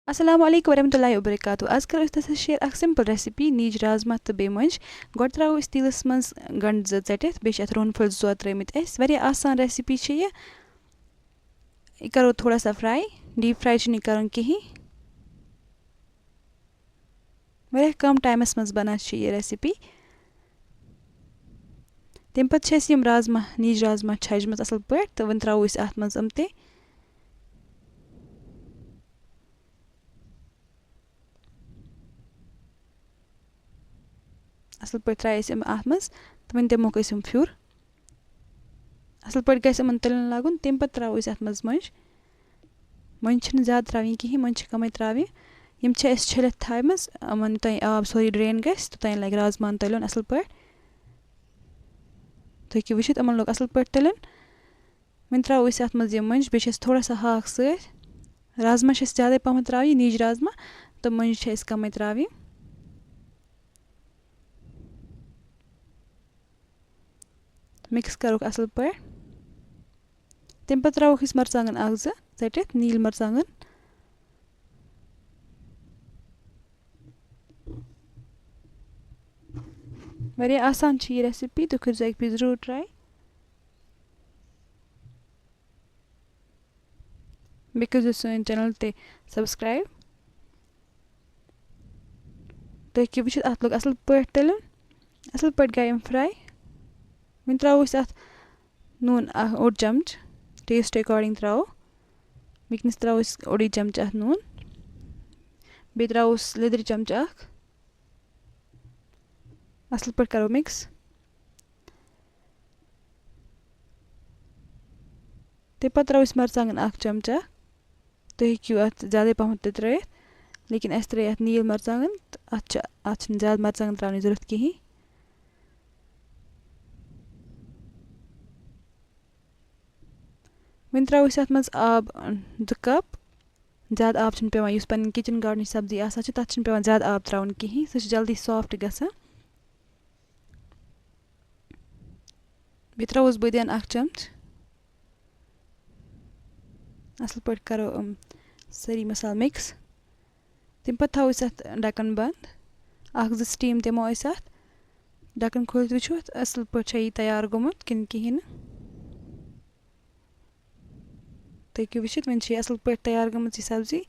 Assalamu alaikum warahmatullahi wabarakatuh. आज करो अस तस शेयर अख सिंपल रेसिपी नीज राजमा तो बे मंज गोड त्राव अस तीलस मंज गंड ज चटित बे छ रोन फुल जो त्रमित अस वारिया आसान रेसिपी छ ये करो थोड़ा सा फ्राई डीप फ्राई छ नहीं करन कहीं वारिया कम टाइमस मंज बना छ ये रेसिपी तम पत छ यम राजमा नीज राजमा छजमत असल पट तो वन त्राव अस अत मंज अमते असल पे त्राय अस अत मज तो वन दिमोक अस फ्यूर असल पे गस यमन तलन लागुन तम पत त्राव अस अत मज मंज मंज छ ज्यादा त्रावी कहीं मंज कम त्रावी यम छ अस छलित थामस अमन तय आब सोरी ड्रेन गस तो तय लग राजमा तलन असल पे तो कि वशित अमन लोग असल पे तलन वन त्राव अस अत मज मंज बे थोड़ा सा हाक स राजमा छ ज्यादा पम त्रावी नीज राजमा तो मंज छ अस कम त्रावी मिक्स करोक असल पे तम पत त्रावक अस मरचांगन अख ज चटित नील मरचांगन वारिया आसान छ ये रेसिपी तो कर एक भी जरूर ट्राई बिकॉज सोन चैनल ते सब्सक्राइब तो कि वशित अत लोग असल पे तलन असल पे गए फ्राई वन त्राव अस अत नून ओड चमच टेस्ट अकॉर्डिंग त्राव वकनस त्राव अस ओडी चमच अत नून बे त्राव लिदर चमच अख असल पे करो मिक्स तम पत त्राव अस मरचांगन अख चमच तो हेक्यू अत ज्यादा पम त्रयित लेकिन अस त्रे अत नील मरचांगन अत ज्यादा मरचांगन त्रावनी जरूरत कहीं वन त्राव अस अत मज आब 2 कप ज्यादा आब छन पेवान युस पन किचन गार्डन सब्जी आसा छ तत छन पेवान ज्यादा आब त्रावन कहीं सो जल्दी सॉफ्ट गसन बे त्रावस बदियान अख चमच असल पे करो सारी मसाल मिक्स तम पत थो अत ढक्कन बंद अख ज स्टीम दिमो अस अत ढक्कन खोलित वुचो असल पे यह तैयार गोमुत किन कहीं तो कि वशित वन असल पे तैयार गम यह सब्जी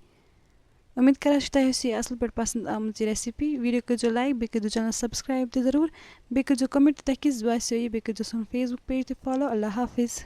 उम्मीद कर तह असल पे पसंद आम यह रेसिपी वीडियो कर लाइक बे कर चैनल सब्सक्राइब तो जरूर बे कर कमेंट तह किस बासो यह बे कर सोन फेसबुक पेज तो फॉलो अल्लाह हाफिज़।